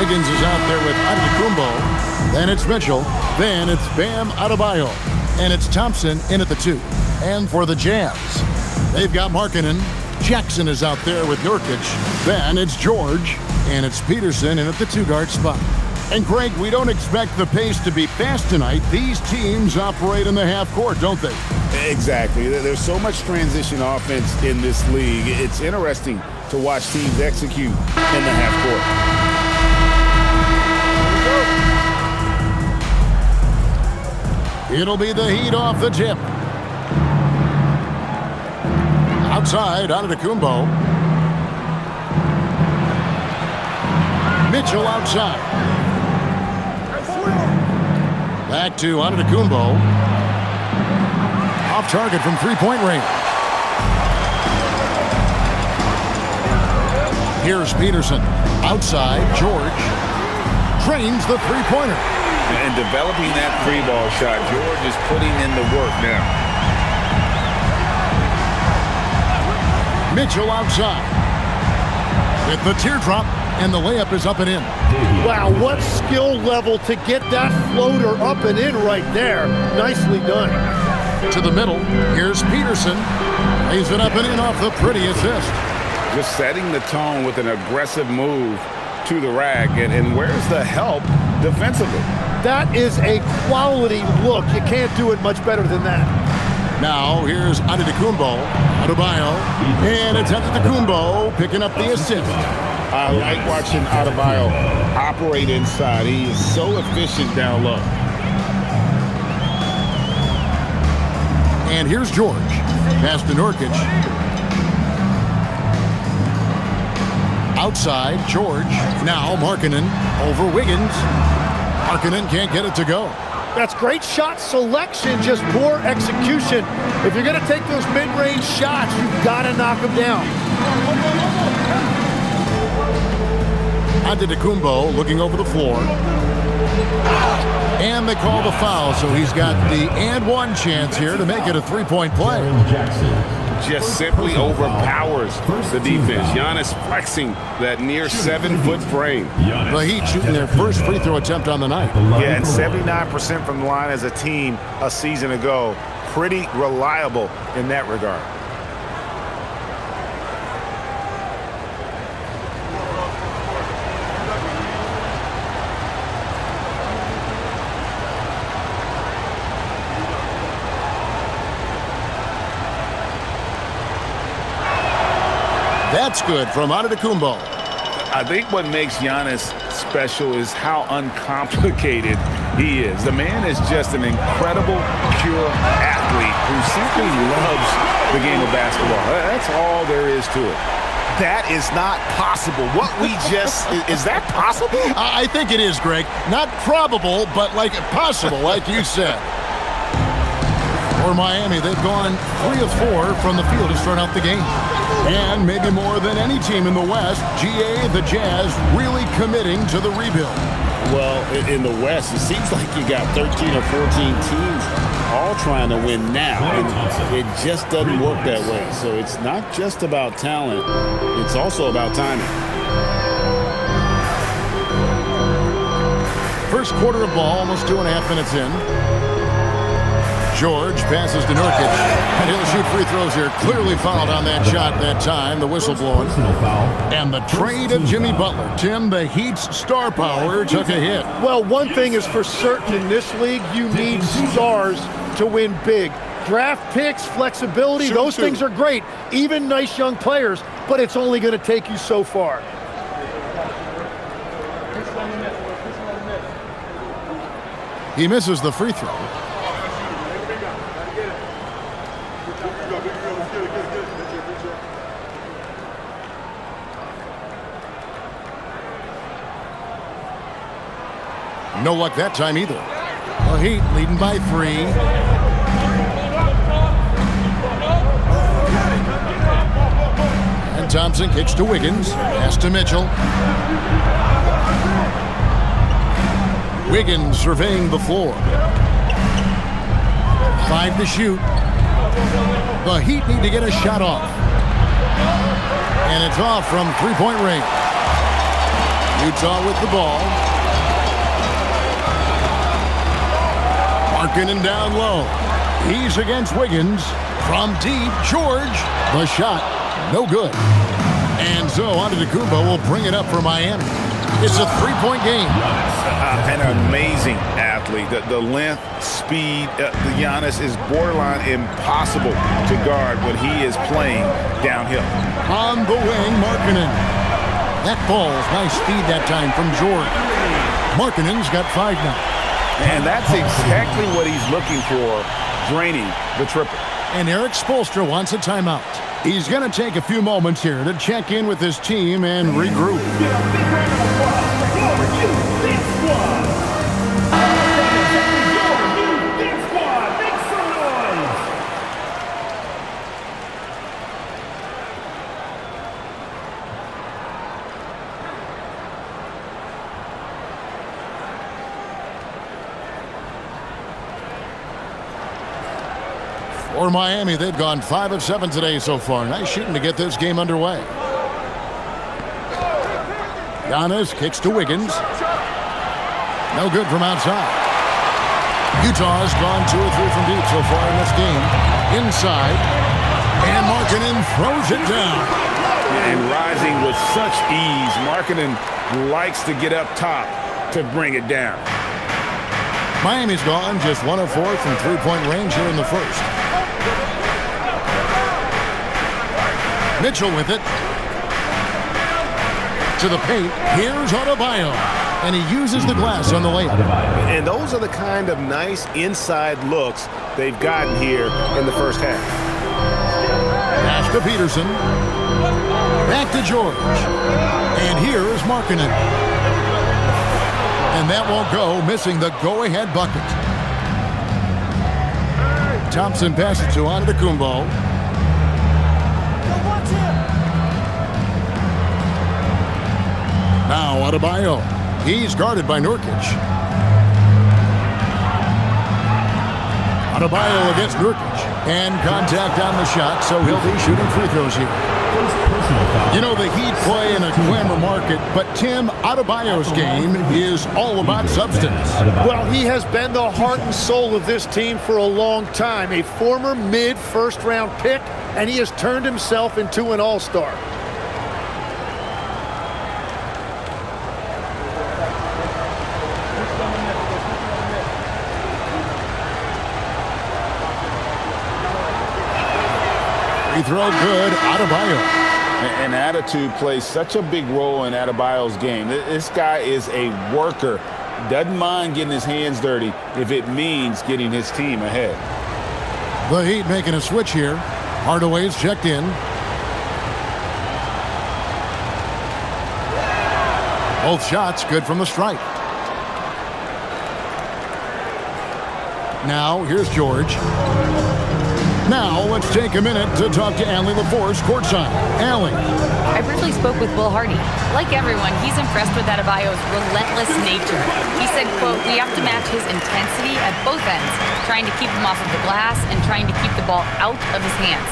Wiggins is out there with Antetokounmpo. Then it's Mitchell. Then it's Bam Adebayo. And it's Thompson in at the 2. And for the Jazz, they've got Markkanen. Jackson is out there with Nurkic. Then it's George. And it's Peterson in at the 2-guard spot. And Greg, we don't expect the pace to be fast tonight. These teams operate in the half court, don't they? Exactly. There's so much transition offense in this league. It's interesting to watch teams execute in the half court. It'll be the Heat off the tip. Outside, Antetokounmpo. Mitchell outside. Back to Antetokounmpo. Off target from three-point range. Here's Peterson. Outside, George. Drains the three-pointer. And developing that three-ball shot, George is putting in the work now. Mitchell outside. With the teardrop, and the layup is up and in. Wow, what skill level to get that floater up and in right there. Nicely done. To the middle, here's Peterson. Lays it up and in off the pretty assist. Just setting the tone with an aggressive move to the rack. And where's the help defensively? That is a quality look. You can't do it much better than that. Now, here's Antetokounmpo. Adebayo. And it's Antetokounmpo picking up the assist. I like watching Adebayo operate inside. He is so efficient down low. And here's George. Pass to Nurkic. Outside, George. Now Markkanen over Wiggins. Markkanen can't get it to go. That's great shot selection, just poor execution. If you're going to take those mid-range shots, you've got to knock them down. Antetokounmpo looking over the floor. And they call the foul, so he's got the and one chance here to make it a three-point play. Just simply overpowers the defense. Giannis flexing that near 7-foot frame. The Heat shooting their first free throw attempt on the night. Yeah, and 79% from the line as a team a season ago. Pretty reliable in that regard. That's good from Antetokounmpo. I think what makes Giannis special is how uncomplicated he is. The man is just an incredible, pure athlete who simply loves the game of basketball. That's all there is to it. That is not possible. What we just, is that possible? I think it is, Greg. Not probable, but like possible, like you said. For Miami, they've gone 3 of 4 from the field to start out the game. And maybe more than any team in the West, GA, the Jazz, really committing to the rebuild. Well, in the West, it seems like you got 13 or 14 teams all trying to win now. And it just doesn't work that way. So it's not just about talent. It's also about timing. First quarter of ball, almost 2.5 minutes in. George passes to Nurkic, and he'll shoot free throws here. Clearly fouled on that shot that time, the whistle blowing. And the trade of Jimmy Butler. Tim, the Heat's star power took a hit. Well, one thing is for certain in this league, you need stars to win big. Draft picks, flexibility, those things are great. Even nice young players, but it's only going to take you so far. He misses the free throw. No luck that time either. The Heat leading by 3. And Thompson kicks to Wiggins. Pass to Mitchell. Wiggins surveying the floor. 5 to shoot. The Heat need to get a shot off. And it's off from three-point range. Utah with the ball. Markkanen down low. He's against Wiggins. From deep, George. The shot, no good. And so Antetokounmpo will bring it up for Miami. It's a three-point game. An amazing athlete. The length, speed, Giannis is borderline impossible to guard when he is playing downhill. On the wing, Markkanen. That ball's nice speed that time from George. Markkanen's got 5 now. And that's exactly what he's looking for, draining the triple. And Eric Spoelstra wants a timeout. He's going to take a few moments here to check in with his team and regroup. For Miami, they've gone 5 of 7 today so far. Nice shooting to get this game underway. Giannis kicks to Wiggins. No good from outside. Utah's gone 2 or 3 from deep so far in this game. Inside. And Markkanen throws it down. And rising with such ease, Markkanen likes to get up top to bring it down. Miami's gone just 1 of 4 from three-point range here in the first. Mitchell with it. To the paint. Here's Adebayo. And he uses the glass on the layup. And those are the kind of nice inside looks they've gotten here in the first half. Pass to Peterson. Back to George. And here is Markkanen. And that won't go, missing the go-ahead bucket. Thompson passes to Antetokounmpo. Now Adebayo. He's guarded by Nurkic. Adebayo against Nurkic. And contact on the shot, so he'll be shooting free throws here. You know, the Heat play in a glamour market, but Tim, Adebayo's game is all about substance. Well, he has been the heart and soul of this team for a long time. A former mid-first-round pick, and he has turned himself into an all-star. Free throw good, Adebayo. And attitude plays such a big role in Adebayo's game. This guy is a worker. Doesn't mind getting his hands dirty if it means getting his team ahead. The Heat making a switch here. Hardaway's checked in. Both shots good from the stripe. Now, here's George. Now, let's take a minute to talk to Allie LaForce courtside. Allie. I briefly spoke with Will Hardy. Like everyone, he's impressed with Adebayo's relentless nature. He said, quote, "We have to match his intensity at both ends, trying to keep him off of the glass and trying to keep the ball out of his hands.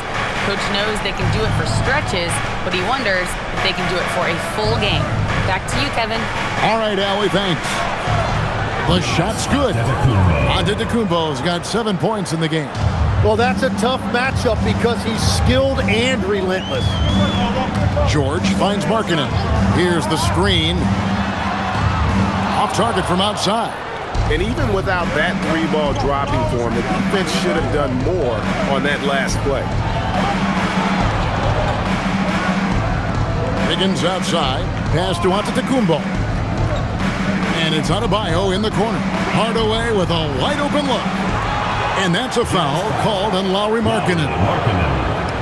Coach knows they can do it for stretches, but he wonders if they can do it for a full game." Back to you, Kevin. All right, Allie, thanks. The shot's good. Antetokounmpo's got 7 points in the game. Well, that's a tough matchup because he's skilled and relentless. George finds Markkanen. Here's the screen. Off target from outside. And even without that 3-ball dropping for him, the defense should have done more on that last play. Wiggins outside. Pass to Antetokounmpo. And it's Adebayo in the corner. Hardaway with a wide-open look. And that's a foul called on Lauri Markkanen.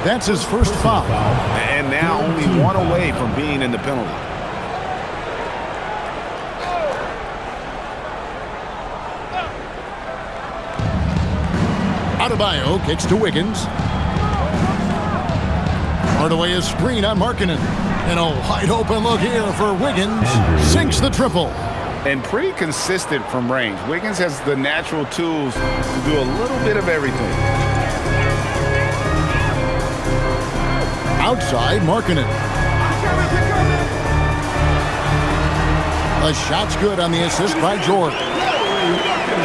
That's his first foul. And now only 1 away from being in the penalty. Adebayo kicks to Wiggins. Hardaway is screen on Markkanen. And a wide-open look here for Wiggins. Sinks the triple. And pretty consistent from range. Wiggins has the natural tools to do a little bit of everything. Outside, Markkanen. The shot's good on the assist by George.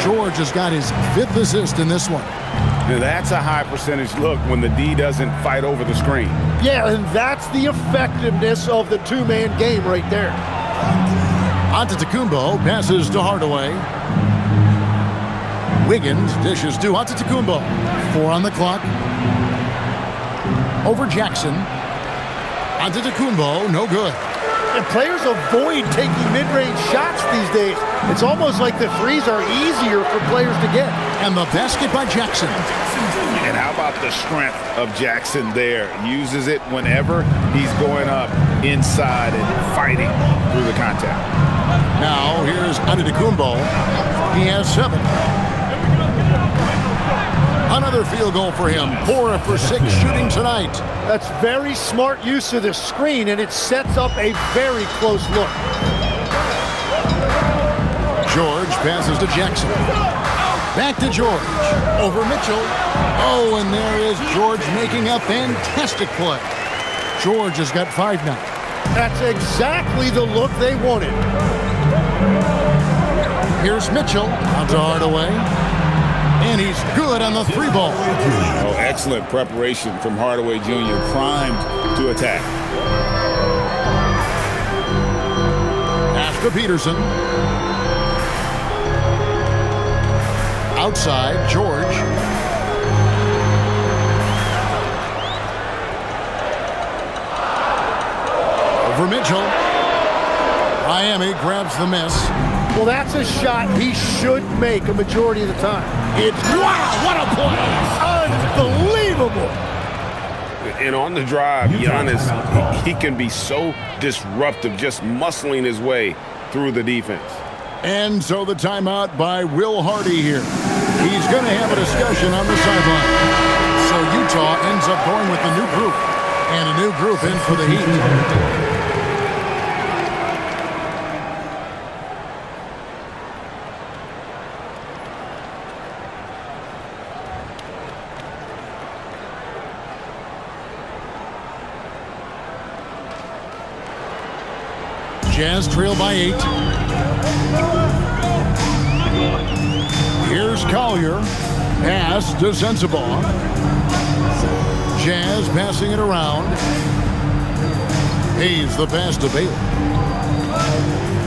George has got his 5th assist in this one. Now that's a high percentage look when the D doesn't fight over the screen. Yeah, and that's the effectiveness of the two-man game right there. Antetokounmpo passes to Hardaway. Wiggins dishes to Antetokounmpo. 4 on the clock. Over Jackson. Antetokounmpo, no good. And players avoid taking mid-range shots these days. It's almost like the threes are easier for players to get. And the basket by Jackson. And how about the strength of Jackson there? Uses it whenever he's going up inside and fighting through the contact. Now here's Antetokounmpo. He has 7. Another field goal for him. 4 for 6 shooting tonight. That's very smart use of the screen, and it sets up a very close look. George passes to Jackson. Back to George. Over Mitchell. Oh, and there is George making a fantastic play. George has got 5 now. That's exactly the look they wanted. Here's Mitchell. Out to Hardaway. And he's good on the 3 ball. Oh, excellent preparation from Hardaway Jr. Primed to attack. Pass to Peterson. Outside, George. Over Mitchell. Miami grabs the miss. Well, that's a shot he should make a majority of the time. It's, wow, what a play! Unbelievable! And on the drive, Giannis, he can be so disruptive, just muscling his way through the defense. And so the timeout by Will Hardy here. He's going to have a discussion on the sideline. So Utah ends up going with a new group. And a new group in for the Heat. Jazz trail by 8. Here's Collier. Pass to Sensabaugh. Jazz passing it around. Hayes the pass to Bailey.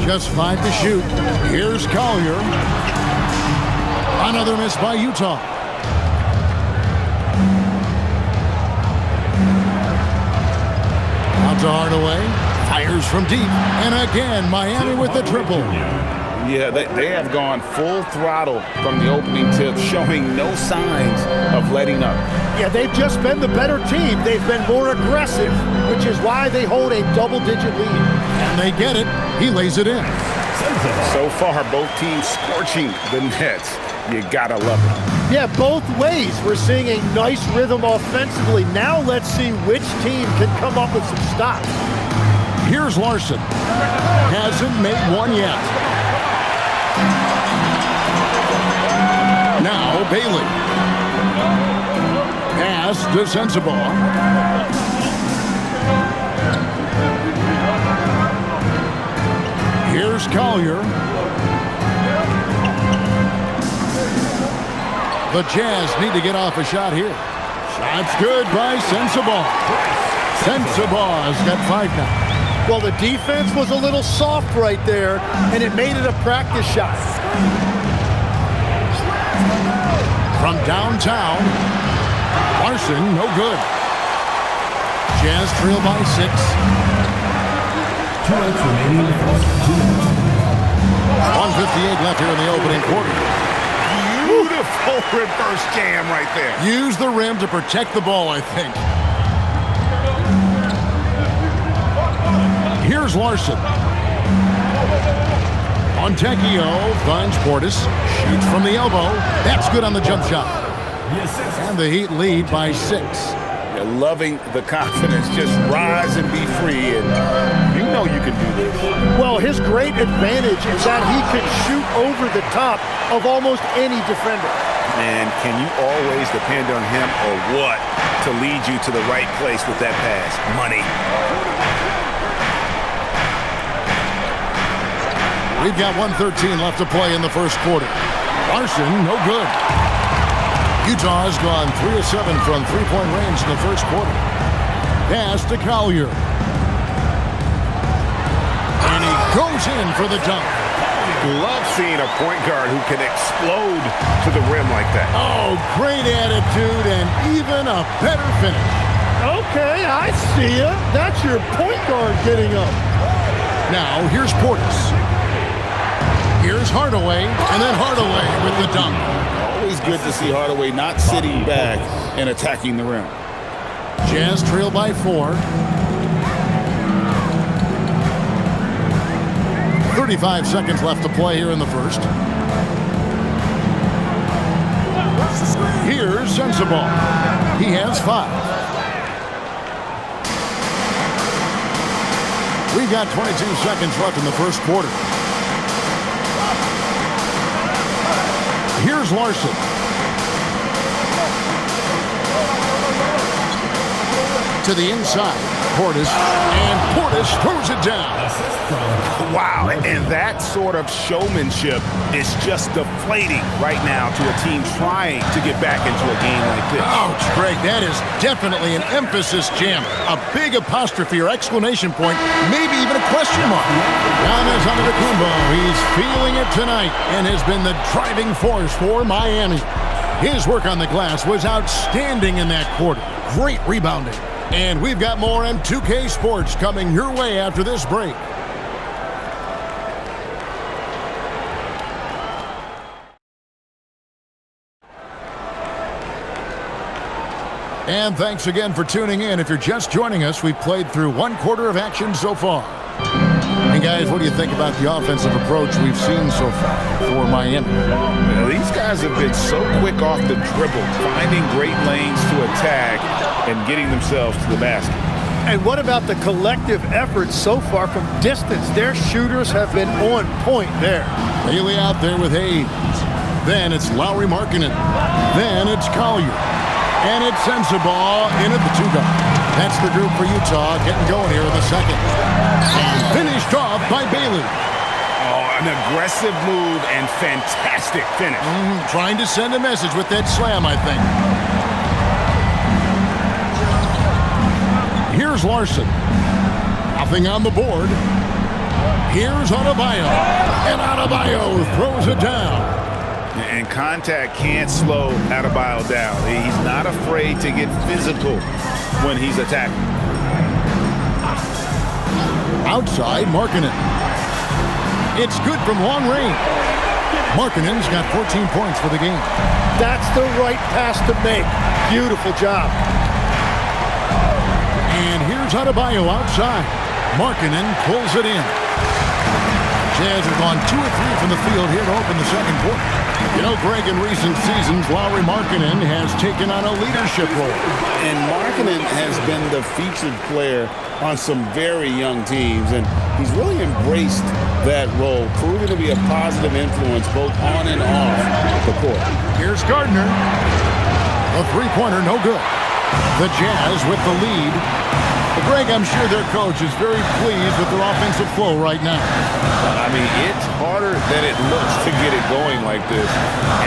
Just 5 to shoot. Here's Collier. Another miss by Utah. Out to Hardaway. Fires from deep. And again, Miami with the triple. Yeah, they have gone full throttle from the opening tip, showing no signs of letting up. Yeah, they've just been the better team. They've been more aggressive, which is why they hold a double-digit lead. And they get it. He lays it in. So far, both teams scorching the nets. You gotta love it. Yeah, both ways. We're seeing a nice rhythm offensively. Now let's see which team can come up with some stops. Here's Larson. Hasn't made one yet. Now Bailey. Pass to Sensabaugh. Here's Collier. The Jazz need to get off a shot here. Shot's good by Sensabaugh. Sensabaugh's got 5 now. Well, the defense was a little soft right there, and it made it a practice shot. From downtown, Larson, no good. Jazz trail by 6. 2 minutes remaining. 1:58 left here in the opening quarter. Beautiful reverse jam right there. Use the rim to protect the ball, I think. Here's Larson. Montecchio finds Portis. Shoots from the elbow. That's good on the jump shot. And the Heat lead by 6. They're loving the confidence. Just rise and be free. And you know you can do this. Well, his great advantage is that he can shoot over the top of almost any defender. And can you always depend on him or what to lead you to the right place with that pass? Money. We've got 1:13 left to play in the first quarter. Larson, no good. Utah's gone 3 of 7 from three-point range in the first quarter. Pass to Collier. And he goes in for the dunk. Love seeing a point guard who can explode to the rim like that. Oh, great attitude and even a better finish. Okay, I see you. That's your point guard getting up. Now, here's Portis. Here's Hardaway, and then Hardaway with the dunk. Always good to see Hardaway not sitting back and attacking the rim. Jazz trail by 4. 35 seconds left to play here in the first. Here's Sensabaugh. He has 5. We've got 22 seconds left in the first quarter. Here's Larson. To the inside. Portis. And Portis throws it down. Wow, and that sort of showmanship is just deflating right now to a team trying to get back into a game like this. Ouch, Greg, that is definitely an emphasis jam. A big apostrophe or exclamation point, maybe even a question mark. Giannis Antetokounmpo, he's feeling it tonight and has been the driving force for Miami. His work on the glass was outstanding in that quarter. Great rebounding. And we've got more M2K Sports coming your way after this break. And thanks again for tuning in. If you're just joining us, we've played through 1 quarter of action so far. And guys, what do you think about the offensive approach we've seen so far for Miami? Well, these guys have been so quick off the dribble, finding great lanes to attack and getting themselves to the basket. And what about the collective effort so far from distance? Their shooters have been on point there. Bailey out there with Hayes. Then it's Lowry Markkanen. Then it's Collier. And it's Sensabaugh in at the 2-guard. That's the group for Utah getting going here in the second. And finished off by Bailey. Oh, an aggressive move and fantastic finish. Trying to send a message with that slam, I think. Here's Larson. Nothing on the board. Here's Adebayo. And Adebayo throws it down. And contact can't slow Adebayo down. He's not afraid to get physical when he's attacking. Outside, Markkanen. It's good from long range. Markkanen's got 14 points for the game. That's the right pass to make. Beautiful job. And here's Adebayo outside. Markkanen pulls it in. Jazz have gone 2 of 3 from the field here to open the second quarter. You know, Greg, in recent seasons, Lowry Markkanen has taken on a leadership role. And Markkanen has been the featured player on some very young teams, and he's really embraced that role, proving to be a positive influence both on and off the court. Here's Gardner. A three-pointer, no good. The Jazz with the lead. But Greg, I'm sure their coach is very pleased with their offensive flow right now. I mean, it's harder than it looks to get it going like this.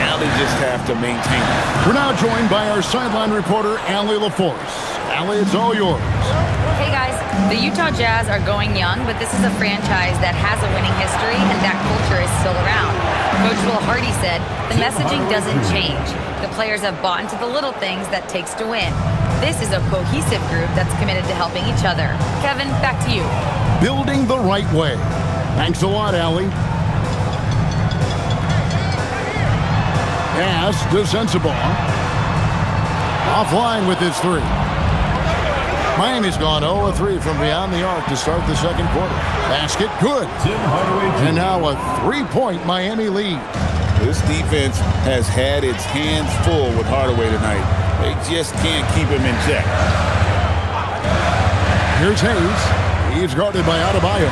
Now they just have to maintain it. We're now joined by our sideline reporter, Allie LaForce. Allie, it's all yours. Hey guys, the Utah Jazz are going young, but this is a franchise that has a winning history and that culture is still around. Coach Will Hardy said, the messaging doesn't change. The players have bought into the little things that takes to win. This is a cohesive group that's committed to helping each other. Kevin, back to you. Building the right way. Thanks a lot, Allie. Pass to Sensabaugh. Offline with his 3. Miami's gone 0-3 from beyond the arc to start the second quarter. Basket, good. And now a 3-point Miami lead. This defense has had its hands full with Hardaway tonight. They just can't keep him in check. Here's Hayes. He's guarded by Adebayo.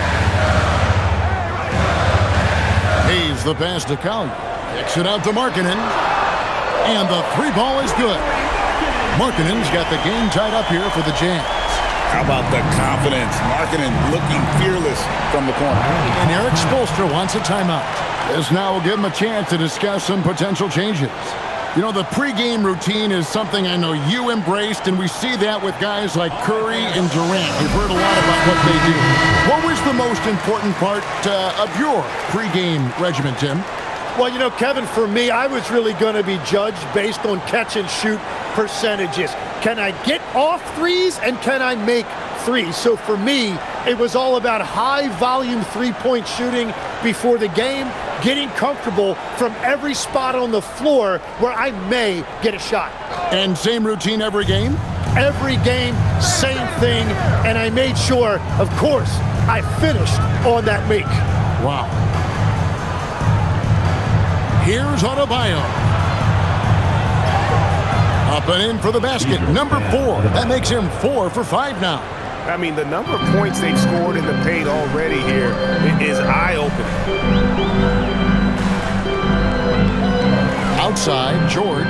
Hayes the pass to Collier. Kicks it out to Markkanen. And the 3 ball is good. Markkanen's got the game tied up here for the Jazz. How about the confidence? Markkanen looking fearless from the corner. And Eric Spoelstra wants a timeout. This now will give him a chance to discuss some potential changes. You know, the pregame routine is something I know you embraced, and we see that with guys like Curry and Durant. You've heard a lot about what they do. What was the most important part of your pregame regimen, Tim? Well, you know, Kevin, for me, I was really going to be judged based on catch-and-shoot percentages. Can I get off threes, and can I make threes? So for me, it was all about high-volume three-point shooting before the game, getting comfortable from every spot on the floor where I may get a shot. And same routine every game? Every game, same thing, and I made sure, of course, I finished on that make. Wow. Here's Adebayo. Up and in for the basket. Number 4. That makes him 4 for 5 now. I mean, the number of points they've scored in the paint already here is eye-opening. Outside, George.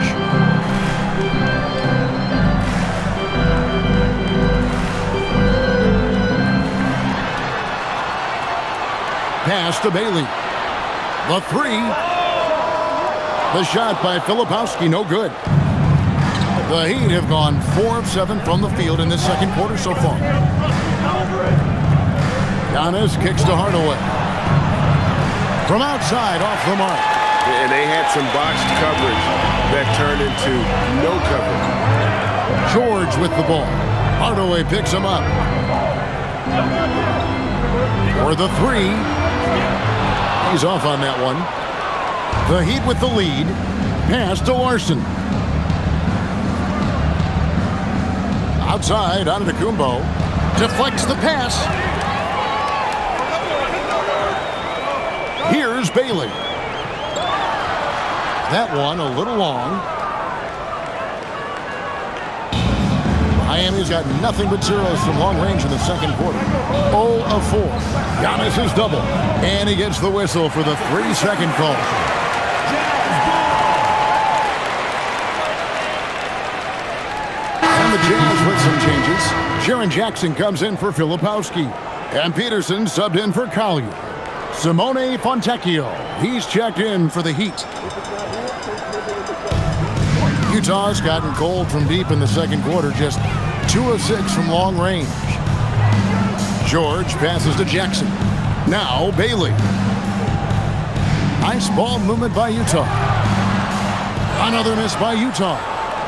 Pass to Bailey. The 3. The shot by Filipowski, no good. The Heat have gone 4 of 7 from the field in this second quarter so far. Giannis kicks to Hardaway. From outside, off the mark. And they had some botched coverage that turned into no coverage. George with the ball. Hardaway picks him up. For the 3. He's off on that one. The Heat with the lead. Pass to Larson. Outside, Antetokounmpo. Deflects the pass. Here's Bailey. That one a little long. Miami's got nothing but zeros from long range in the second quarter. 0 of 4. Giannis is double. And he gets the whistle for the 3-second call. And the Jazz with some changes. Jaren Jackson comes in for Filipowski. And Peterson subbed in for Collier. Simone Fontecchio. He's checked in for the Heat. Utah's gotten cold from deep in the second quarter, just 2 of 6 from long range. George passes to Jackson. Now Bailey. Nice ball movement by Utah. Another miss by Utah.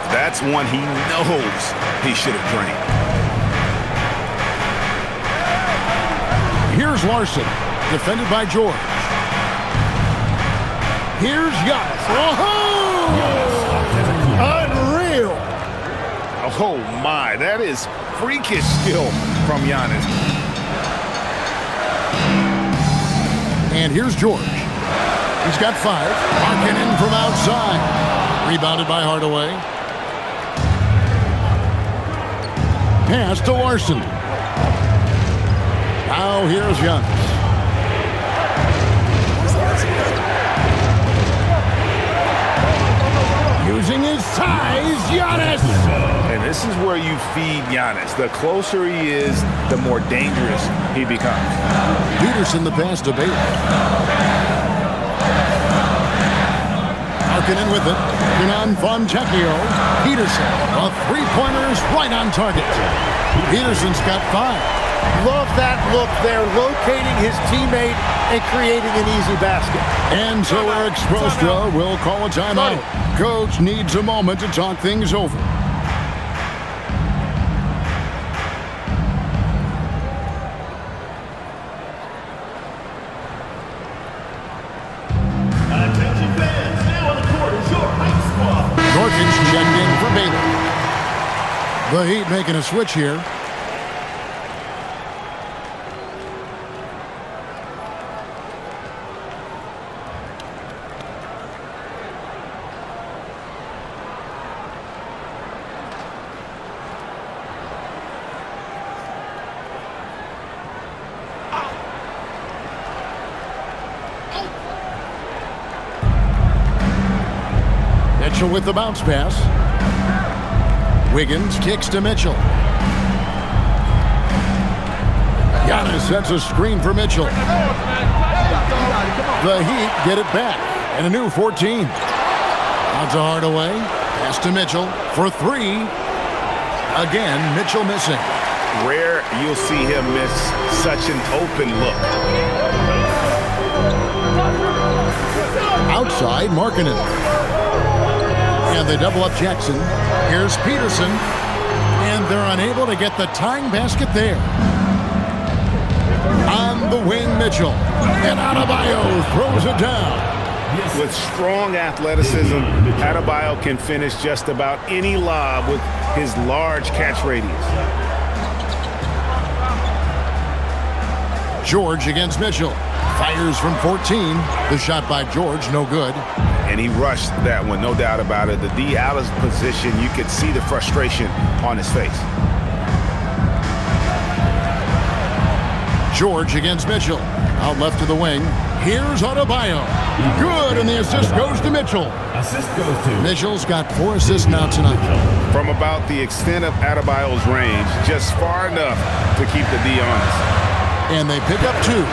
That's one he knows he should have drained. Here's Larson, defended by George. Here's Giannis. Unreal. Oh, my. That is freakish skill from Giannis. And here's George. He's got 5. Markkanen from outside. Rebounded by Hardaway. Pass to Larson. Now here's Giannis. Using his size, Giannis! And this is where you feed Giannis. The closer he is, the more dangerous he becomes. Peterson the pass to Bailey. Markkanen with it. Kenan Fontecchio. Peterson. A 3-pointer is right on target. Peterson's got 5. Love that look there, locating his teammate and creating an easy basket. And so Eric Spoelstra will call a timeout. Coach needs a moment to talk things over. Attention fans, now on the court is your Heat squad. Norton's checked in for Bailey. The Heat making a switch here. Mitchell with the bounce pass. Wiggins kicks to Mitchell. Giannis sets a screen for Mitchell. The Heat get it back. And a new 14. Out to Hardaway. Pass to Mitchell for 3. Again, Mitchell missing. Rare you'll see him miss such an open look. Outside, Markkanen. And they double up Jackson. Here's Peterson. And they're unable to get the tying basket there. On the wing, Mitchell. And Adebayo throws it down. With strong athleticism, Adebayo can finish just about any lob with his large catch radius. George against Mitchell. Fires from 14. The shot by George, no good. And he rushed that one, no doubt about it. The D out of position, you could see the frustration on his face. George against Mitchell. Out left to the wing. Here's Adebayo. Good, and the assist goes to Mitchell. Assist goes to Mitchell's got 4 assists now tonight. From about the extent of Adebayo's range, just far enough to keep the D honest. And they pick up 2.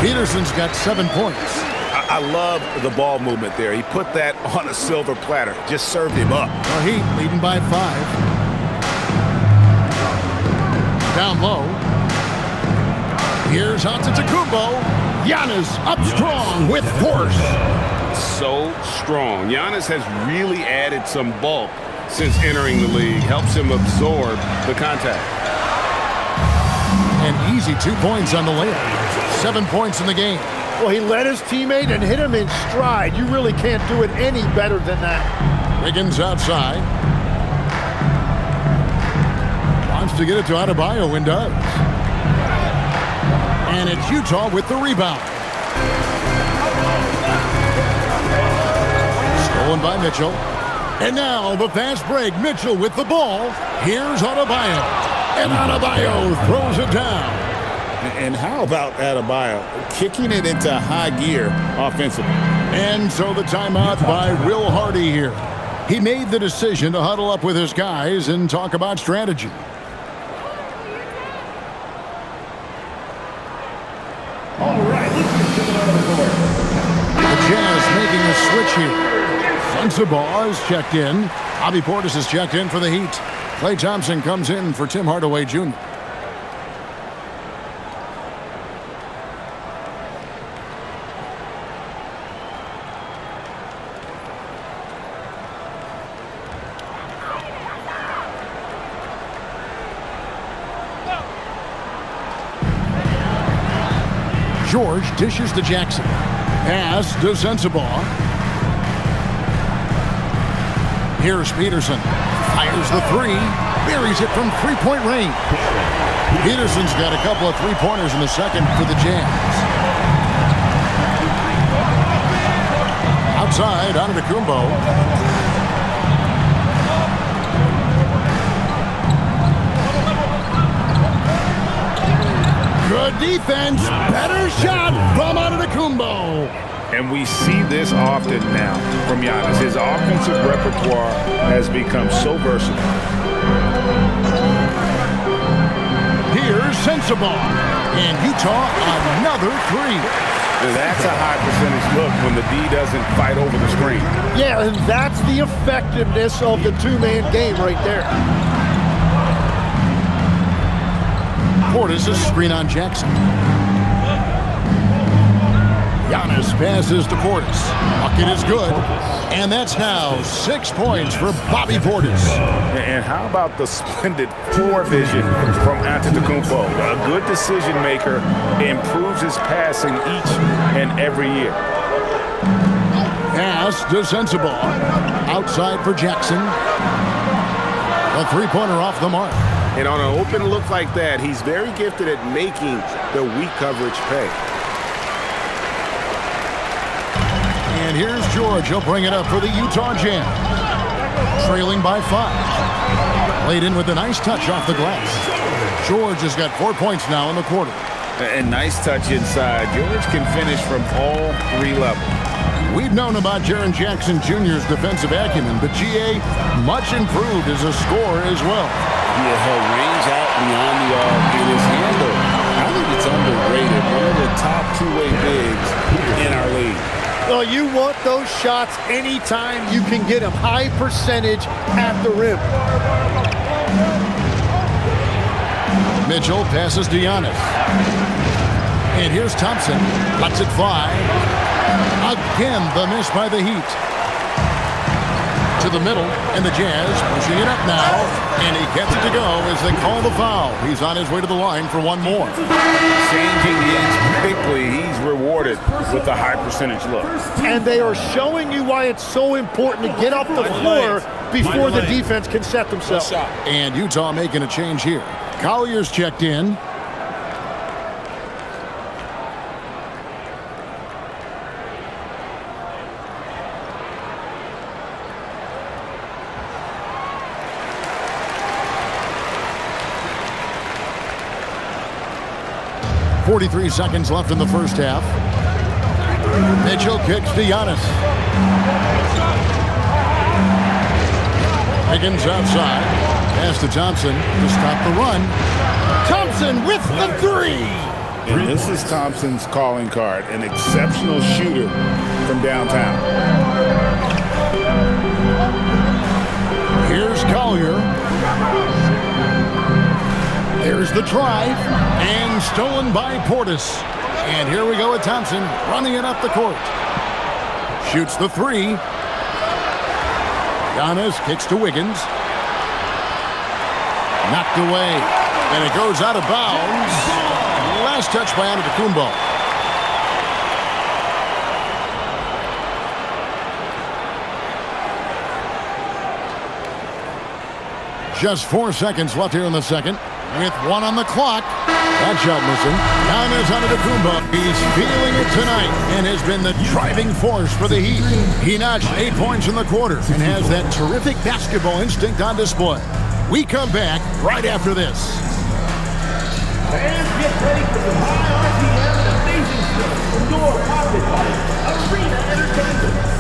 Peterson's got 7 points. I love the ball movement there. He put that on a silver platter, just served him up. The Heat leading by 5. Down low. Here's Antetokounmpo. Giannis up strong with force. So strong. Giannis has really added some bulk since entering the league. Helps him absorb the contact. An easy 2 points on the layup. 7 points in the game. Well, he led his teammate and hit him in stride. You really can't do it any better than that. Wiggins outside. Wants to get it to Adebayo and does. And it's Utah with the rebound. Stolen by Mitchell. And now the fast break. Mitchell with the ball. Here's Adebayo. And Adebayo throws it down. And how about Adebayo kicking it into high gear offensively? And so the timeout by Will Hardy here. He made the decision to huddle up with his guys and talk about strategy. all right. The Jazz making a switch here. Sensabaugh is checked in. Bobby Portis is checked in for the Heat. Klay Thompson comes in for Tim Hardaway Jr. George dishes to Jackson. Pass to Sensabaugh. Here's Peterson. Fires the three. Buries it from three-point range. Peterson's got a couple of three-pointers in the second for the Jazz. Outside, Antetokounmpo. Good defense. Better shot from Antetokounmpo. And we see this often now from Giannis. His offensive repertoire has become so versatile. Here's Sensabaugh. And Utah another three. And that's a high percentage look when the D doesn't fight over the screen. Yeah, and that's the effectiveness of the two-man game right there. Portis is screen on Jackson. Giannis passes to Portis. Bucket is good. And that's now 6 points for Bobby Portis. And how about the splendid floor vision from Antetokounmpo? A good decision maker, improves his passing each and every year. Pass to Sensabaugh. Outside for Jackson. A three-pointer off the mark. And on an open look like that, he's very gifted at making the weak coverage pay. And here's George. He'll bring it up for the Utah Jazz. Trailing by 5. Laid in with a nice touch off the glass. George has got 4 points now in the quarter. And nice touch inside. George can finish from all three levels. We've known about Jaren Jackson Jr.'s defensive acumen, but GA much improved as a scorer as well. He had range out beyond the arc in his handle. I think rated one of the top two-way bigs in our league. Well, you want those shots anytime you can get them. High percentage at the rim. Mitchell passes to Giannis. And here's Thompson. Lets it fly. Again, the miss by the Heat. To the middle, and the Jazz pushing it up now. And he gets it to go as they call the foul. He's on his way to the line for one more. Changing ends quickly. He's rewarded with the high percentage look. And they are showing you why it's so important to get off the floor before the defense can set themselves. And Utah making a change here. Collier's checked in. .43 seconds left in the first half. Mitchell kicks to Giannis. Higgins outside. Pass to Thompson to stop the run. Thompson with the three. And this is Thompson's calling card, an exceptional shooter from downtown. Here's Collier. There's the drive, and stolen by Portis. And here we go with Thompson running it up the court. Shoots the three. Giannis kicks to Wiggins. Knocked away, and it goes out of bounds. Last touch by Antetokounmpo. Just 4 seconds left here in the second. With one on the clock. That shot missing. Giannis Antetokounmpo. He's feeling it tonight and has been the driving force for the Heat. He notched 8 points in the quarter and has that terrific basketball instinct on display. We come back right after this. Fans, get ready for some high RPM and amazing show from your powered by Arena Entertainment.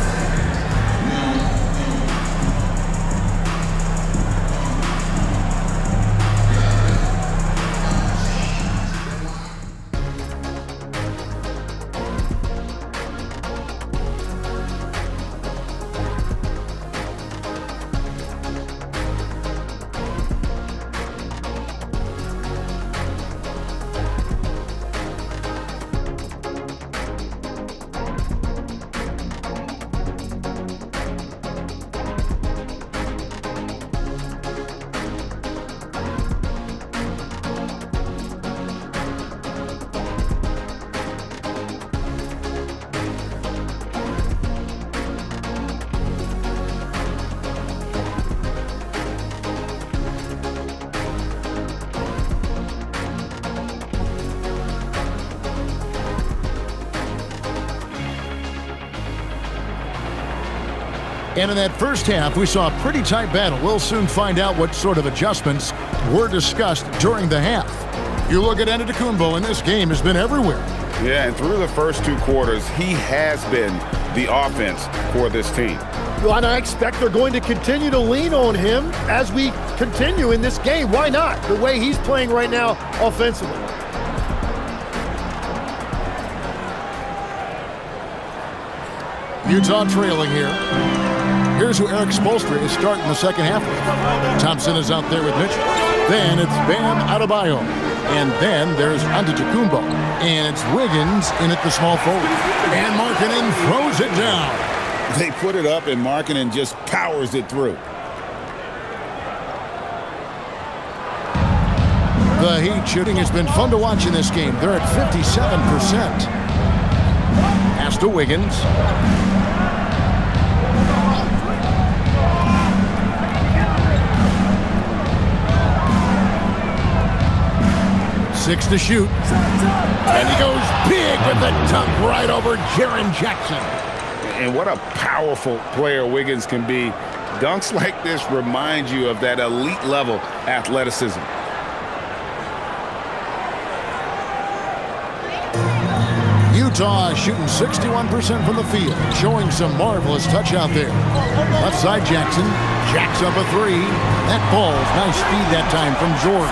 And in that first half, we saw a pretty tight battle. We'll soon find out what sort of adjustments were discussed during the half. You look at Antetokounmpo, and this game has been everywhere. Yeah, and through the first 2 quarters, he has been the offense for this team. Well, and I expect they're going to continue to lean on him as we continue in this game. Why not? The way he's playing right now offensively. Utah trailing here. Here's who Eric Spoelstra is starting the second half with. Thompson is out there with Mitchell. Then it's Bam Adebayo. And then there's Antetokounmpo. And it's Wiggins in at the small forward. And Markkanen throws it down. They put it up, and Markkanen just powers it through. The Heat shooting has been fun to watch in this game. They're at 57%. Pass to Wiggins. Six to shoot. And he goes big with the dunk right over Jaren Jackson. And what a powerful player Wiggins can be. Dunks like this remind you of that elite level athleticism. Utah shooting 61% from the field, showing some marvelous touch out there. Left side Jackson jacks up a three. That ball's nice speed that time from Jordan.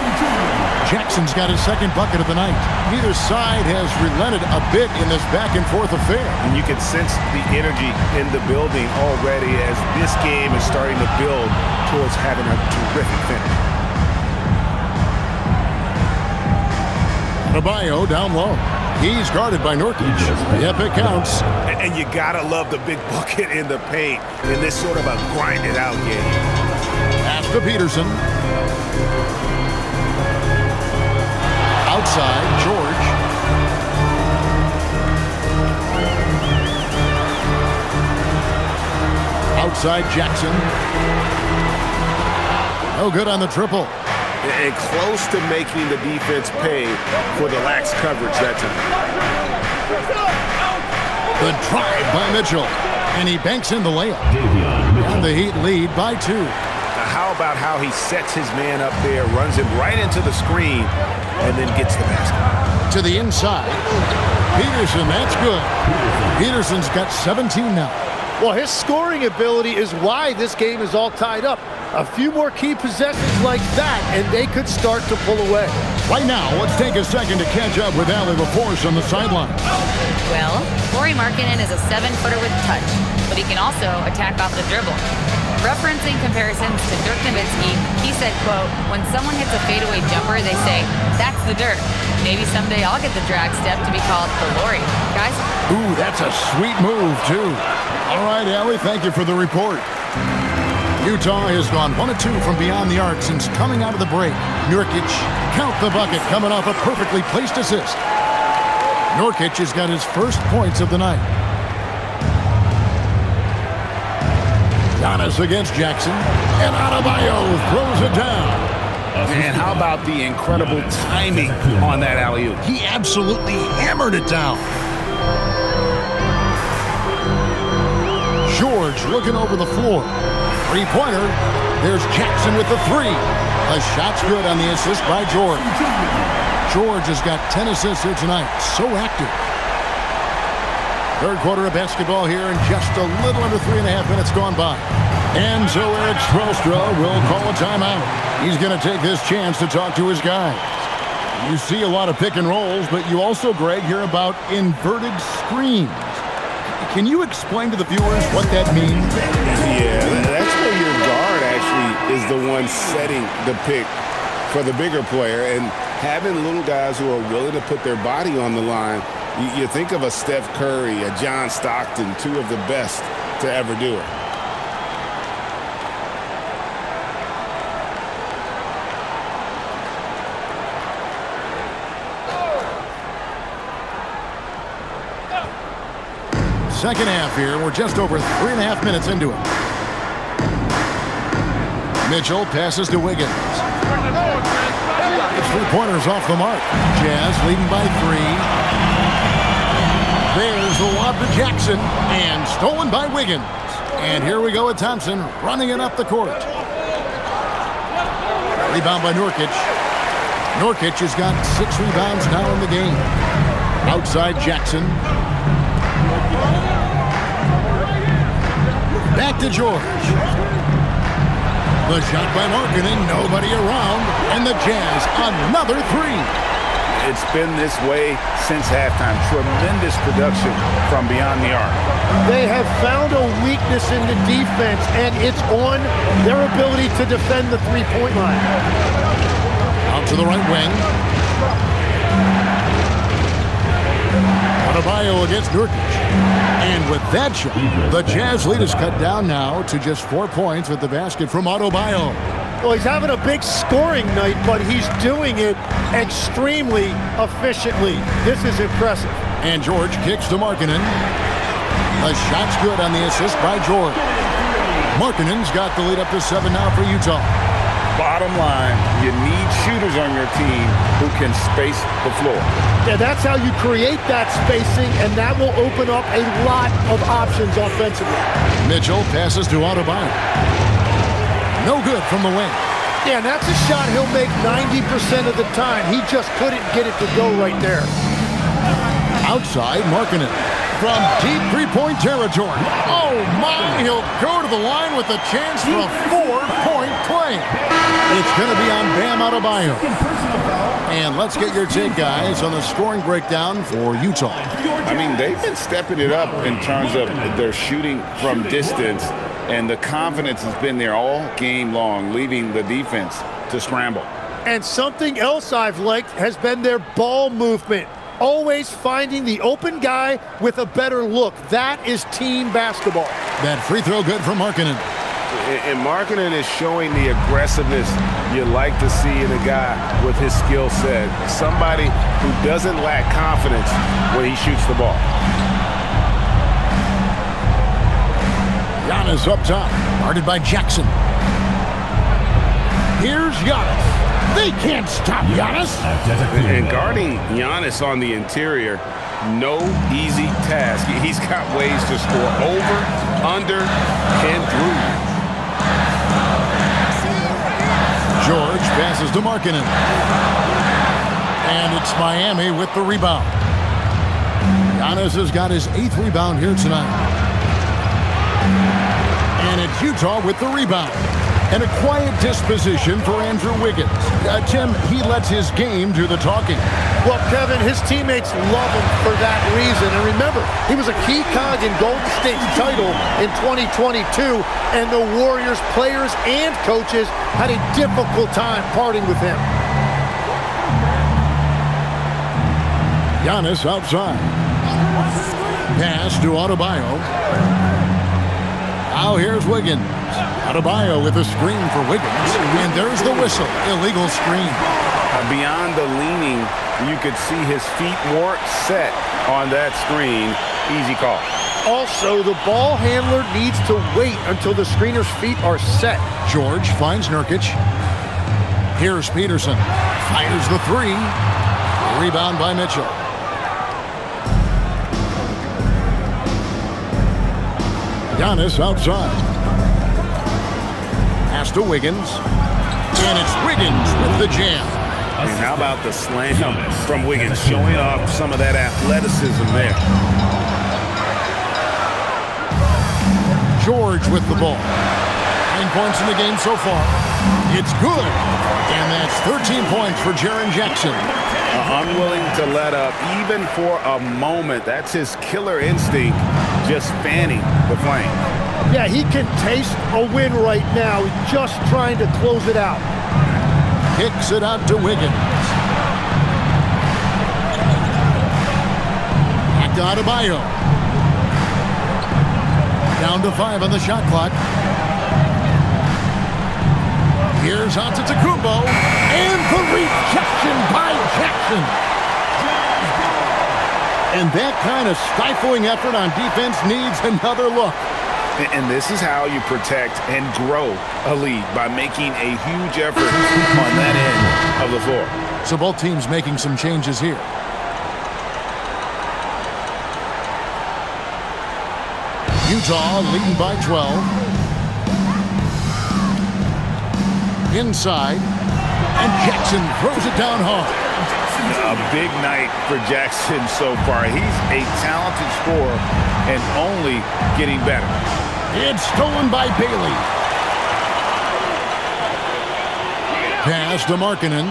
Jackson's got his second bucket of the night. Neither side has relented a bit in this back-and-forth affair. And you can sense the energy in the building already as this game is starting to build towards having a terrific finish. Adebayo down low. He's guarded by Nurkic. Yep, it counts. And you gotta love the big bucket in the paint in this sort of a grinded-out game. Pass to Peterson. Outside, George. Outside, Jackson. No good on the triple. And close to making the defense pay for the lax coverage that time. Good drive by Mitchell. And he banks in the layup. And the Heat lead by 2. Now how about how he sets his man up there, runs him right into the screen, and then gets the basket. To the inside. Peterson, that's good. Peterson's got 17 now. Well, his scoring ability is why this game is all tied up. A few more key possessions like that, and they could start to pull away. Right now, let's take a second to catch up with Allie LaForce on the sideline. Well, Lauri Markkanen is a 7-footer with touch, but he can also attack off the dribble. Referencing comparisons to Dirk Nowitzki, he said, quote, "When someone hits a fadeaway jumper, they say, that's the Dirk. Maybe someday I'll get the drag step to be called the Lauri." Guys? Ooh, that's a sweet move, too. All right, Allie, thank you for the report. Utah has gone 1 of 2 from beyond the arc since coming out of the break. Nurkic, count the bucket, coming off a perfectly placed assist. Nurkic has got his first points of the night. Giannis against Jackson, and Adebayo throws it down. And how about the incredible timing on that alley-oop? He absolutely hammered it down. George looking over the floor. Three-pointer. There's Jackson with the 3. A shot's good on the assist by George. George has got 10 assists here tonight. So active. Third quarter of basketball here, and just a little under 3.5 minutes gone by. And so Eric Spoelstra will call a timeout. He's going to take this chance to talk to his guys. You see a lot of pick and rolls, but you also, Greg, hear about inverted screens. Can you explain to the viewers what that means? Yeah, that's where your guard actually is the one setting the pick for the bigger player, and having little guys who are willing to put their body on the line. You think of a Steph Curry, a John Stockton, 2 of the best to ever do it. Second half here. We're just over 3.5 minutes into it. Mitchell passes to Wiggins. His three-pointer's off the mark. Jazz leading by 3. There's the lob to Jackson, and stolen by Wiggins. And here we go with Thompson running it up the court. Rebound by Nurkic. Nurkic has got 6 rebounds now in the game. Outside Jackson. Back to George. The shot by Markkanen, nobody around, and the Jazz another 3. It's been this way since halftime. Tremendous production from beyond the arc. They have found a weakness in the defense, and it's on their ability to defend the three-point line. Out to the right wing. Adebayo against Nurkic. And with that shot, the Jazz lead is cut down now to just 4 points with the basket from Adebayo. Well, he's having a big scoring night, but he's doing it extremely efficiently. This is impressive. And George kicks to Markkanen. A shot's good on the assist by George. Markkanen's got the lead up to 7 now for Utah. Bottom line, you need shooters on your team who can space the floor. Yeah, that's how you create that spacing, and that will open up a lot of options offensively. Mitchell passes to Adebayo. No good from the wing. Yeah, and that's a shot he'll make 90% of the time. He just couldn't get it to go right there. Outside, Markkanen from deep three-point territory. Oh, my, he'll go to the line with a chance for a 4-point play. It's going to be on Bam Adebayo. And let's get your take, guys, on the scoring breakdown for Utah. I mean, they've been stepping it up in terms of their shooting from distance, and the confidence has been there all game long, leaving the defense to scramble. And something else I've liked has been their ball movement. Always finding the open guy with a better look. That is team basketball. That free throw good from Markkanen. And Markkanen is showing the aggressiveness you like to see in a guy with his skill set. Somebody who doesn't lack confidence when he shoots the ball. Giannis up top, guarded by Jackson. Here's Giannis. They can't stop Giannis. And guarding Giannis on the interior, no easy task. He's got ways to score over, under, and through. George passes to Markkanen. And it's Miami with the rebound. Giannis has got his 8th rebound here tonight. And it's Utah with the rebound. And a quiet disposition for Andrew Wiggins. Tim, he lets his game do the talking. Well, Kevin, his teammates love him for that reason. And remember, he was a key cog in Golden State's title in 2022, and the Warriors players and coaches had a difficult time parting with him. Giannis outside. Pass to Adebayo. Now here's Wiggins. Adebayo with a screen for Wiggins. And there's the whistle. Illegal screen. Beyond the leaning, you could see his feet weren't set on that screen. Easy call. Also, the ball handler needs to wait until the screener's feet are set. George finds Nurkic. Here's Peterson. Fires the three. Rebound by Mitchell. Giannis outside. Pass to Wiggins. And it's Wiggins with the jam. And how about the slam from Wiggins, showing off some of that athleticism there. George with the ball. 9 points in the game so far. It's good. And that's 13 points for Jaren Jackson. Unwilling to let up even for a moment. That's his killer instinct, just fanning the flame. Yeah, he can taste a win right now, just trying to close it out. Kicks it out to Wiggins. Back to Adebayo. Down to 5 on the shot clock. Here's Antetokounmpo. And the rejection by Jackson. And that kind of stifling effort on defense needs another look. And this is how you protect and grow a lead, by making a huge effort on that end of the floor. So both teams making some changes here. Utah leading by 12. Inside. And Jackson throws it down hard. A big night for Jackson so far. He's a talented scorer and only getting better. It's stolen by Bailey. Pass to Markkanen.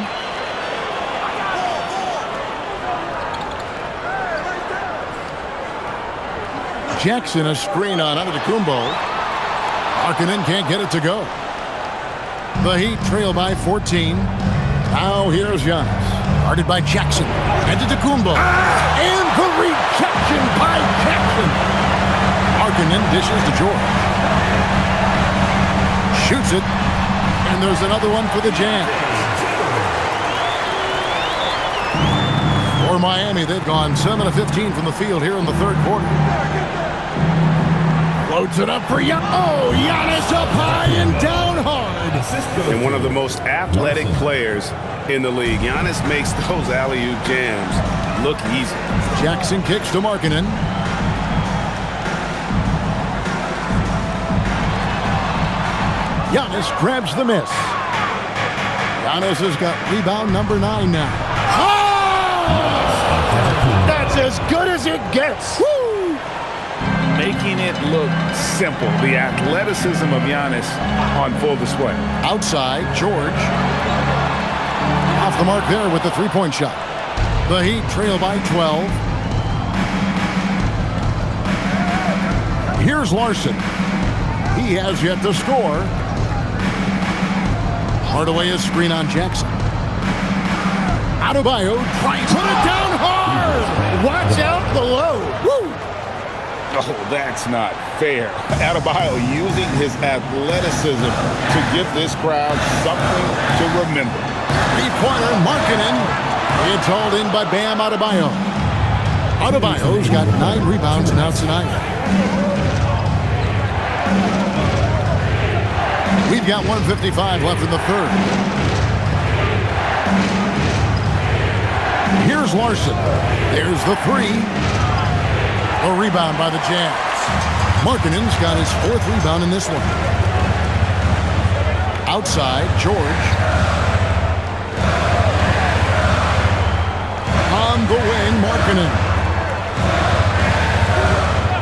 Jackson a screen on Antetokounmpo. Markkanen can't get it to go. The Heat trail by 14. Now here's Giannis. Guarded by Jackson. Antetokounmpo. And the rejection by Jackson. Markkanen dishes to George. Shoots it. And there's another one for the jam. For Miami, they've gone 7 of 15 from the field here in the third quarter. Loads it up for Giannis. Oh, Giannis up high and down hard. And one of the most athletic players in the league. Giannis makes those alley-oop jams look easy. Jackson kicks to Markkanen. Giannis grabs the miss. Giannis has got rebound number 9 now. Oh! That's as good as it gets. Woo! Making it look simple. The athleticism of Giannis on full display. Outside, George. Off the mark there with the three-point shot. The Heat trail by 12. Here's Larson. He has yet to score. Hardaway is screen on Jackson. Adebayo trying to put it down hard. Watch out below. Woo! Oh, that's not fair. Adebayo using his athleticism to give this crowd something to remember. Three-pointer, Markkanen. It's hauled in by Bam Adebayo. Adebayo's got 9 rebounds now tonight. We've got 1:55 left in the third. Here's Larson. There's the three. A rebound by the Jazz. Markkanen's got his 4th rebound in this one. Outside, George. On the wing, Markkanen.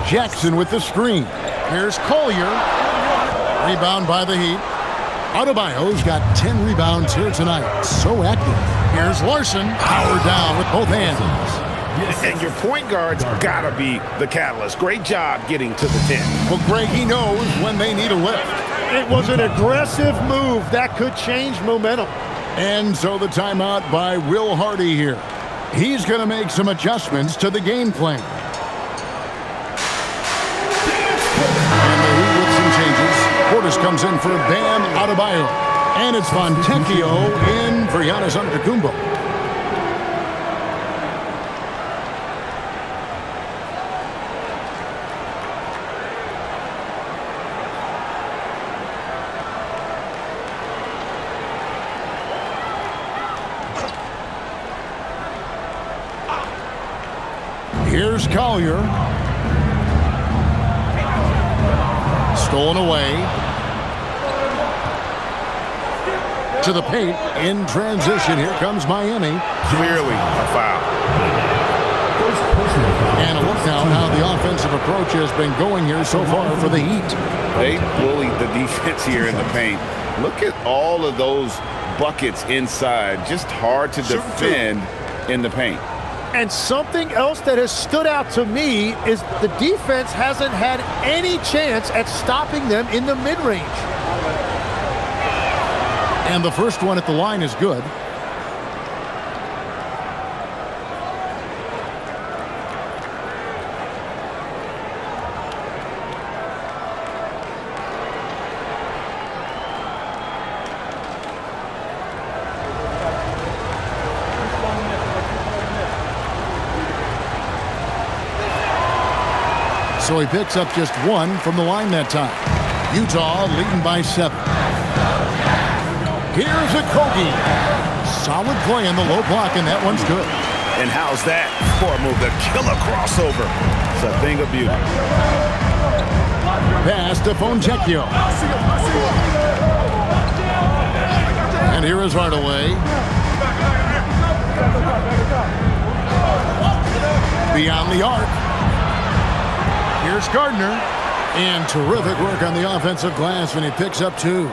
Jackson with the screen. Here's Collier. Rebound by the Heat. Adebayo's got 10 rebounds here tonight. So active. Here's Larson. Power down with both hands. And your point guard's got to be the catalyst. Great job getting to the 10. Well, Greg, he knows when they need a lift. It was an aggressive move that could change momentum. And so the timeout by Will Hardy here. He's going to make some adjustments to the game plan. And the Heat with some changes. Portis comes in for Bam Adebayo. And it's Fontecchio in for Giannis Antetokounmpo. Here's Collier. Stolen away. To the paint in transition. Here comes Miami. Clearly a foul. And a look now how the offensive approach has been going here so far for the Heat. They bullied the defense here in the paint. Look at all of those buckets inside. Just hard to defend in the paint. And something else that has stood out to me is the defense hasn't had any chance at stopping them in the mid-range. And the first one at the line is good. So he picks up just 1 from the line that time. Utah leading by 7. Here's a Kogi. Solid play in the low block, and that one's good. And how's that for a move? The killer crossover. It's a thing of beauty. Pass to Fontecchio. And here is Hardaway. Beyond the arc. Here's Gardner. And terrific work on the offensive glass, and he picks up 2.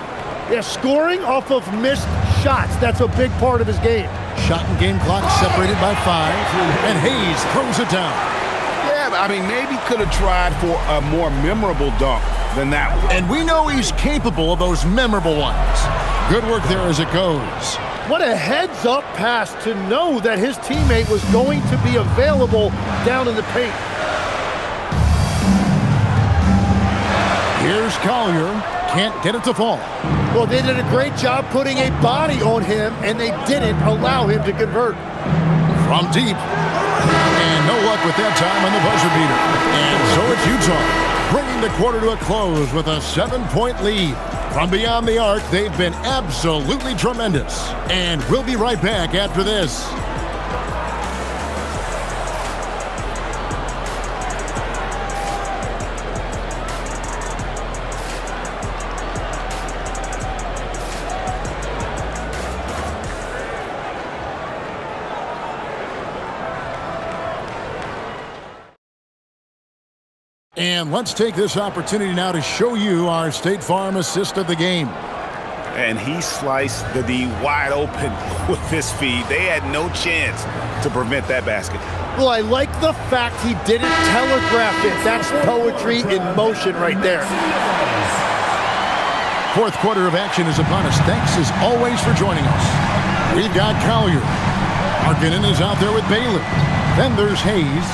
Yeah, scoring off of missed shots. That's a big part of his game. Shot and game clock separated by 5. And Hayes throws it down. Yeah, I mean, maybe could have tried for a more memorable dunk than that one. And we know he's capable of those memorable ones. Good work there as it goes. What a heads-up pass to know that his teammate was going to be available down in the paint. Here's Collier. Can't get it to fall. Well, they did a great job putting a body on him, and they didn't allow him to convert. From deep. And no luck with that time on the buzzer beater. And so it's Utah, bringing the quarter to a close with a 7-point lead. From beyond the arc, they've been absolutely tremendous. And we'll be right back after this. And let's take this opportunity now to show you our State Farm assist of the game. And he sliced the D wide open with his feet. They had no chance to prevent that basket. Well, I like the fact he didn't telegraph it. That's poetry in motion right there. Fourth quarter of action is upon us. Thanks as always for joining us. We've got Collier. Markkanen is out there with Bailey. Then there's Hayes.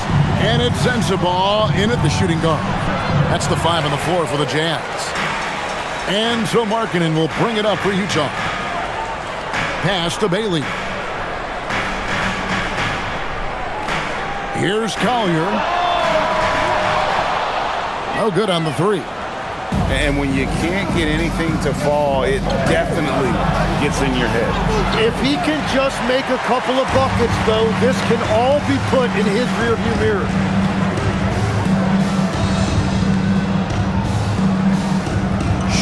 And it's Sensabaugh in at the shooting guard. That's the 5 on the floor for the Jazz. And so Markkanen will bring it up for Utah. Pass to Bailey. Here's Collier. No good on the 3. And when you can't get anything to fall, it definitely gets in your head. If he can just make a couple of buckets, though, this can all be put in his rearview mirror.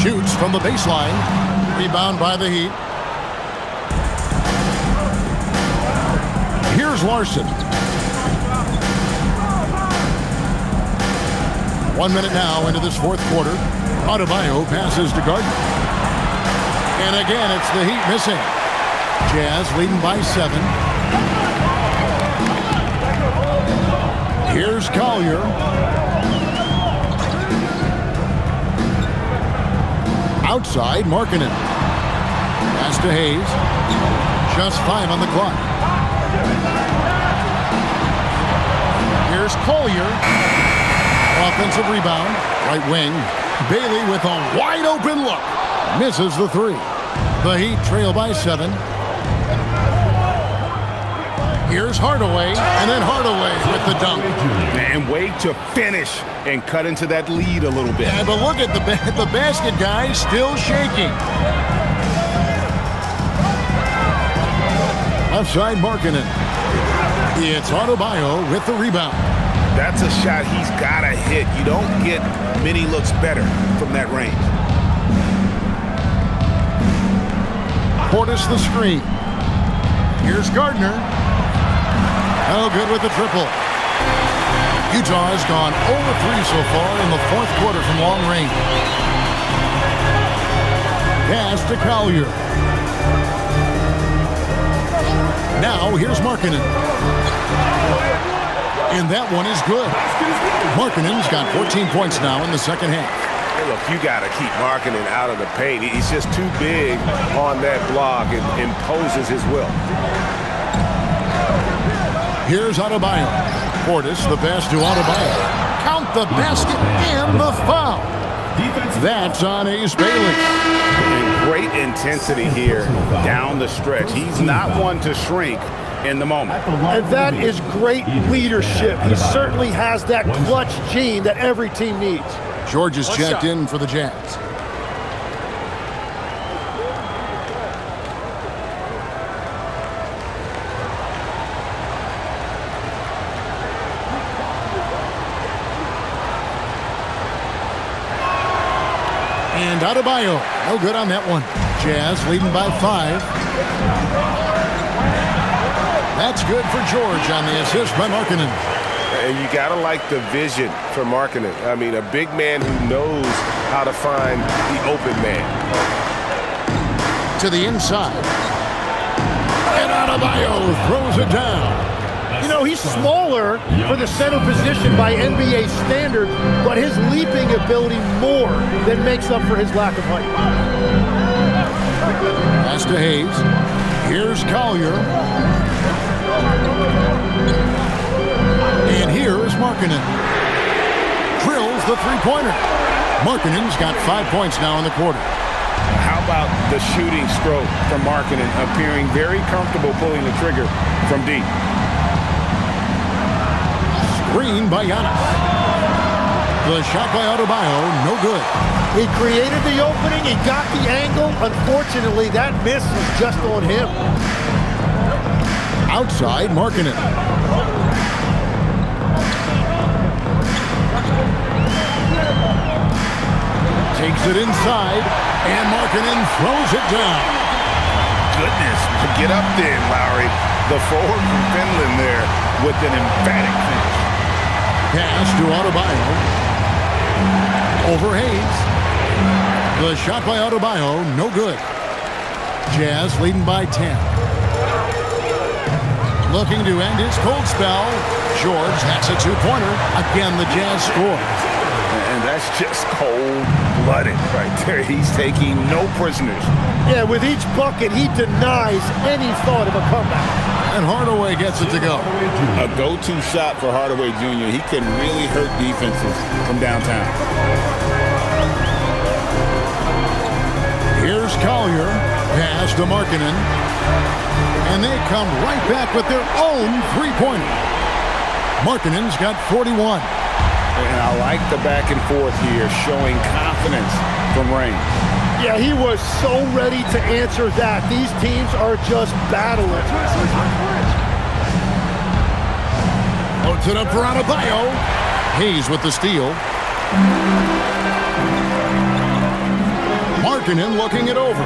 Shoots from the baseline. Rebound by the Heat. Here's Larson. 1 minute now into this fourth quarter. Adebayo passes to Gardner. And again, it's the Heat missing. Jazz leading by 7. Here's Collier. Outside, Markkanen. Pass to Hayes. Just 5 on the clock. Here's Collier. Offensive rebound, right wing. Bailey with a wide open look. Misses the 3. The Heat trail by 7. Here's Hardaway, and then Hardaway with the dunk. And wait to finish and cut into that lead a little bit. Yeah, but look at the basket, guys, still shaking. Left side, Markkanen. It's Adebayo with the rebound. That's a shot he's got to hit. You don't get many looks better from that range. Portis the screen. Here's Gardner. No good with the triple. Utah has gone 0-3 so far in the fourth quarter from long range. Pass to Collier. Now here's Markkanen. And that one is good. Markkanen's got 14 points now in the second half. Hey, look, you got to keep Markkanen out of the paint. He's just too big on that block and imposes his will. Here's Adebayo. Portis, the pass to Adebayo. Count the basket and the foul. That's on Ace Bailey. And great intensity here down the stretch. He's not one to shrink in the moment. And that is great leadership. He certainly has that clutch gene that every team needs. George is checked in for the Jazz. And Adebayo, no good on that one. Jazz leading by 5. That's good for George on the assist by Markkanen. And you got to like the vision for Markkanen. I mean, a big man who knows how to find the open man. To the inside. And Adebayo throws it down. You know, he's smaller for the center position by NBA standard, but his leaping ability more than makes up for his lack of height. Pass to Hayes. Here's Collier. And here is Markkanen. Drills the three-pointer. Markkanen's got 5 points now in the quarter. How about the shooting stroke from Markkanen, appearing very comfortable pulling the trigger from deep. Screen by Giannis. The shot by Adebayo, no good. He created the opening, he got the angle. Unfortunately, that miss was just on him. Outside, Markkanen. Takes it inside, and Markkanen throws it down. Goodness, get up there, Lowry. The forward from Finland there with an emphatic finish. Pass to Adebayo. Over Hayes. The shot by Adebayo, no good. Jazz leading by 10. Looking to end his cold spell. George, that's a two-pointer. Again, the Jazz score. And that's just cold-blooded right there. He's taking no prisoners. Yeah, with each bucket, he denies any thought of a comeback. And Hardaway gets it to go. A go-to shot for Hardaway Jr. He can really hurt defenses from downtown. Here's Collier. Pass to Markkanen. And they come right back with their own three-pointer. Markkanen's got 41. And I like the back and forth here, showing confidence from range. Yeah, he was so ready to answer that. These teams are just battling. Puts it up for Adebayo. Hayes with the steal. Markkanen looking it over.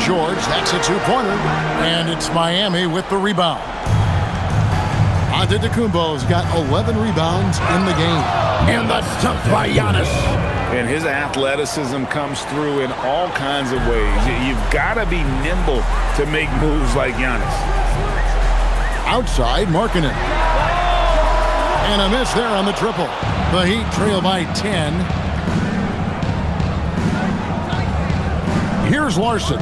George, that's a two-pointer. And it's Miami with the rebound. Antetokounmpo's got 11 rebounds in the game. And that's tough by Giannis. And his athleticism comes through in all kinds of ways. You've got to be nimble to make moves like Giannis. Outside, Markkanen. And a miss there on the triple. The Heat trail by 10. Here's Larson.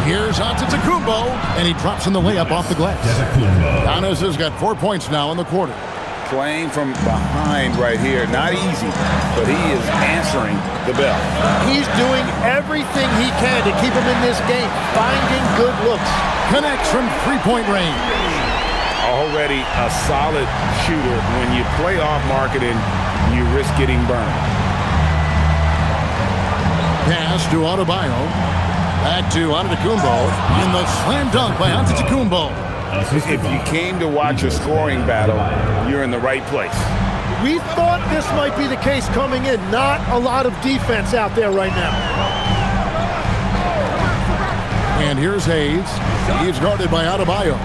Here's Antetokounmpo, and he drops in the layup off the glass. Giannis has got 4 points now in the quarter. Playing from behind right here. Not easy, but he is answering the bell. He's doing everything he can to keep him in this game, finding good looks. Connects from three-point range. Already a solid shooter. When you play off Markkanen, you risk getting burned. Pass to Adebayo. Back to Antetokounmpo, and the slam dunk by Antetokounmpo. If you came to watch a scoring battle, you're in the right place. We thought this might be the case coming in. Not a lot of defense out there right now. And here's Hayes. He's guarded by Adebayo.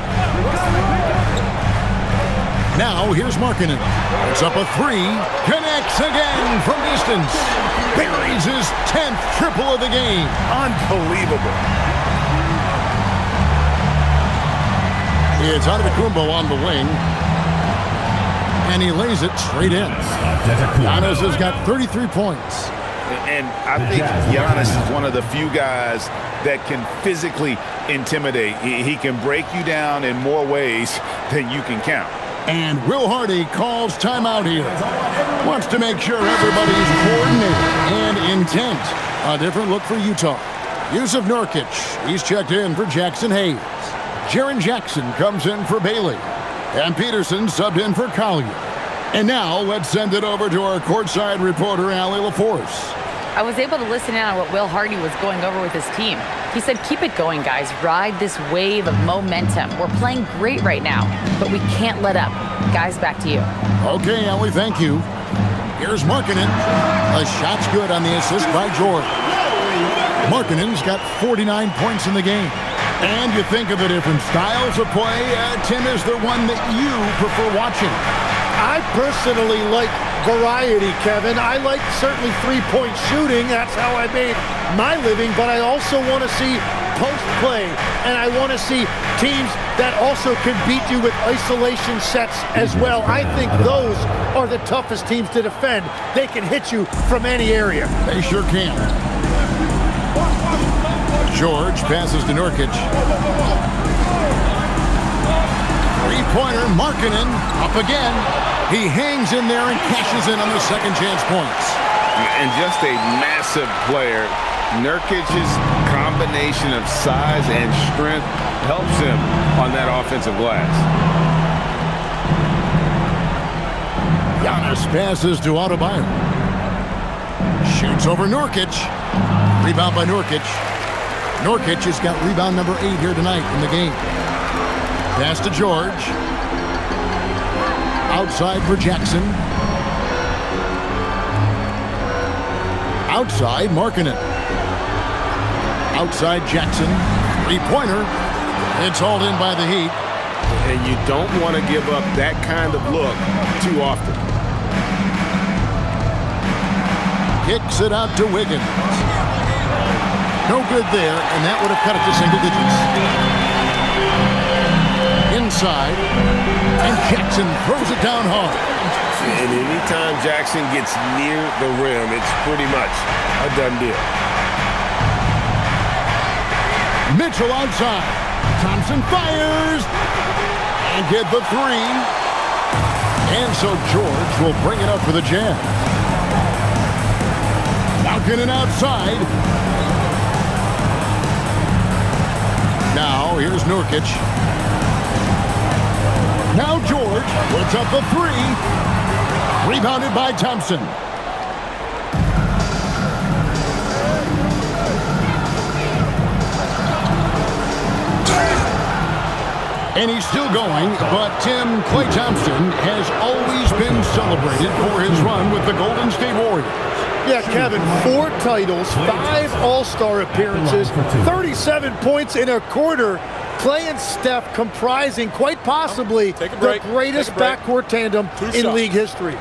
Now here's Markkanen. It's up a three. Connects again from distance. Buries his 10th triple of the game. Unbelievable. It's Antetokounmpo on the wing. And he lays it straight in. Giannis has got 33 points. And I think Giannis is one of the few guys that can physically intimidate. He can break you down in more ways than you can count. And Will Hardy calls timeout here. Wants to make sure everybody's coordinated and intent. A different look for Utah. Yusuf Nurkic, he's checked in for Jackson Hayes. Jaren Jackson comes in for Bailey. And Peterson subbed in for Collier. And now let's send it over to our courtside reporter, Allie LaForce. I was able to listen in on what Will Hardy was going over with his team. He said, keep it going, guys. Ride this wave of momentum. We're playing great right now, but we can't let up. Guys, back to you. Okay, Allie, thank you. Here's Markkanen. The shot's good on the assist by George. Markkanen's got 49 points in the game. And you think of the different styles of play. Tim, is there one that you prefer watching? I personally like variety, Kevin. I like certainly three-point shooting. That's how I made my living. But I also want to see post play, and I want to see teams that also can beat you with isolation sets as well. I think those are the toughest teams to defend. They can hit you from any area. They sure can. George passes to Nurkic. Three-pointer, Markkanen up again. He hangs in there and cashes in on the second chance points. And just a massive player. Nurkic's combination of size and strength helps him on that offensive glass. Giannis passes to Adebayo. Shoots over Nurkic. Rebound by Nurkic. Nurkic has got rebound number 8 here tonight in the game. Pass to George. Outside for Jackson. Outside, Markkanen. Outside, Jackson. Three-pointer. It's hauled in by the Heat. And you don't want to give up that kind of look too often. kicks it out to Wiggins. No good there, and that would have cut it to single digits. Inside, and Jackson throws it down hard. And anytime Jackson gets near the rim, it's pretty much a done deal. Mitchell outside. Thompson fires and get the three. And so George will bring it up for the Jam. Markkanen outside. Now here's Nurkic. Now George puts up the three. Rebounded by Thompson. And he's still going, but Tim, Klay Thompson has always been celebrated for his run with the Golden State Warriors. Yeah, Kevin, 4 titles, 5 All-Star appearances, 37 points in a quarter. Klay and Steph comprising quite possibly the greatest backcourt tandem in league history.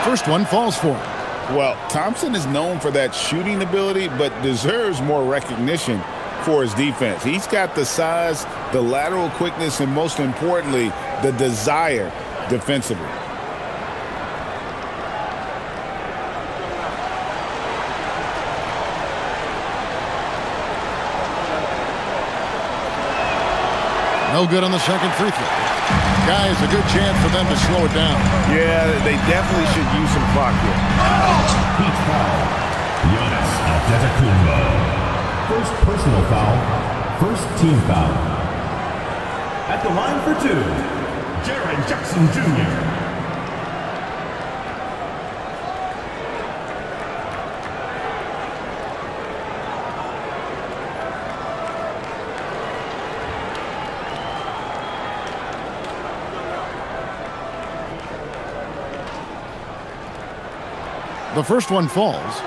First one falls for him. Well, Thompson is known for that shooting ability, but deserves more recognition for his defense. He's got the size, the lateral quickness, and most importantly, the desire defensively. No good on the second free throw. Guys, a good chance for them to slow it down. Yeah, they definitely should use some clock here. Heat foul. Giannis Antetokounmpo. First personal foul. First team foul. At the line for 2, Jaren Jackson Jr. The first one falls.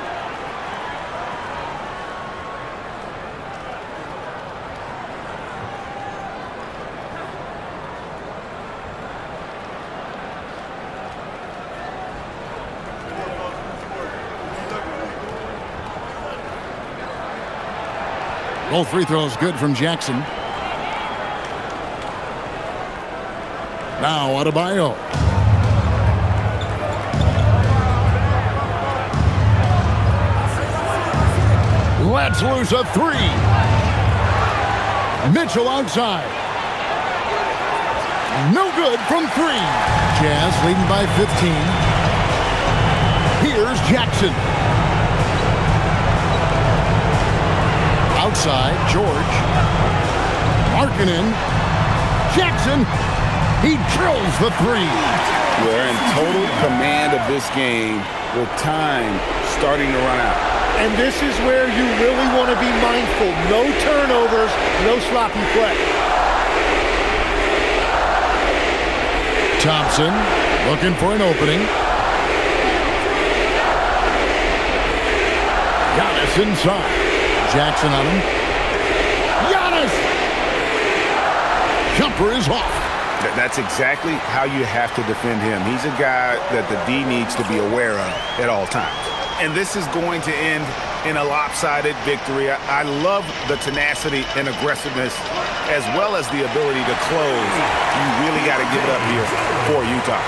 Both free throws good from Jackson. Now Adebayo. Let's loose a three. Mitchell outside. No good from 3. Jazz leading by 15. Here's Jackson. Outside, George. Markkanen. Jackson. He drills the 3. They're in total command of this game with time starting to run out. And this is where you really want to be mindful. No turnovers, no sloppy play. Thompson looking for an opening. Giannis inside. Jackson on him. Giannis! Jumper is off. That's exactly how you have to defend him. He's a guy that the D needs to be aware of at all times. And this is going to end in a lopsided victory. I love the tenacity and aggressiveness as well as the ability to close. You really got to give it up here for Utah.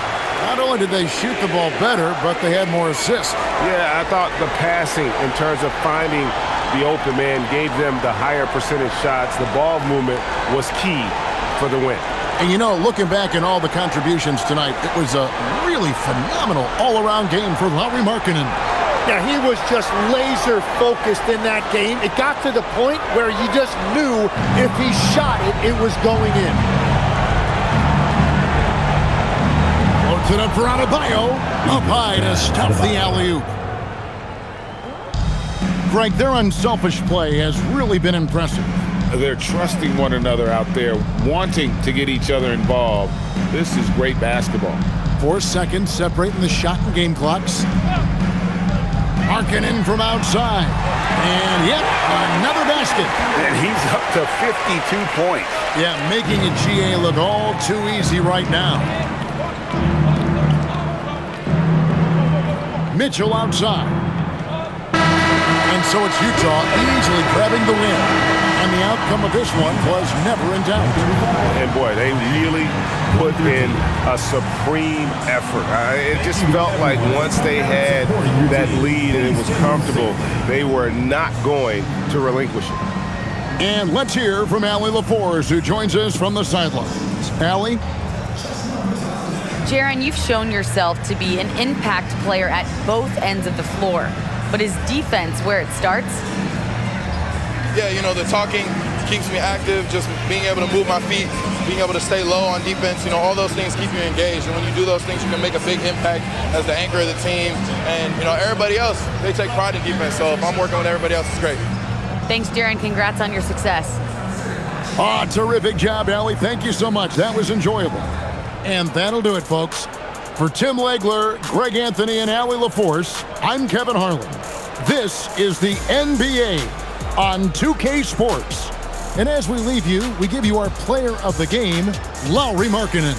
Not only did they shoot the ball better, but they had more assists. Yeah, I thought the passing in terms of finding the open man gave them the higher percentage shots. The ball movement was key for the win. And you know, looking back in all the contributions tonight, it was a really phenomenal all-around game for Lauri Markkanen. Yeah, he was just laser focused in that game. It got to the point where you just knew if he shot it, it was going in. Floats it up for Adebayo. Up high to stuff the alley-oop. Greg, their unselfish play has really been impressive. They're trusting one another out there, wanting to get each other involved. This is great basketball. 4 seconds separating the shot and game clocks. Markkanen from outside. And yep, another basket. And he's up to 52 points. Yeah, making a GA look all too easy right now. Mitchell outside. And so it's Utah easily grabbing the win. And the outcome of this one was never in doubt. And boy, they really put in a supreme effort. It just felt like once they had that lead and it was comfortable, they were not going to relinquish it. And let's hear from Allie LaForce, who joins us from the sidelines. Allie? Jaron, you've shown yourself to be an impact player at both ends of the floor. But is defense where it starts? Yeah, you know, the talking keeps me active, just being able to move my feet, being able to stay low on defense, you know, all those things keep you engaged. And when you do those things, you can make a big impact as the anchor of the team. And, you know, everybody else, they take pride in defense. So if I'm working with everybody else, it's great. Thanks, Jaron. Congrats on your success. Terrific job, Allie. Thank you so much. That was enjoyable. And that'll do it, folks. For Tim Legler, Greg Anthony, and Allie LaForce, I'm Kevin Harlan. This is the NBA on 2K Sports. And as we leave you, we give you our player of the game, Lauri Markkanen.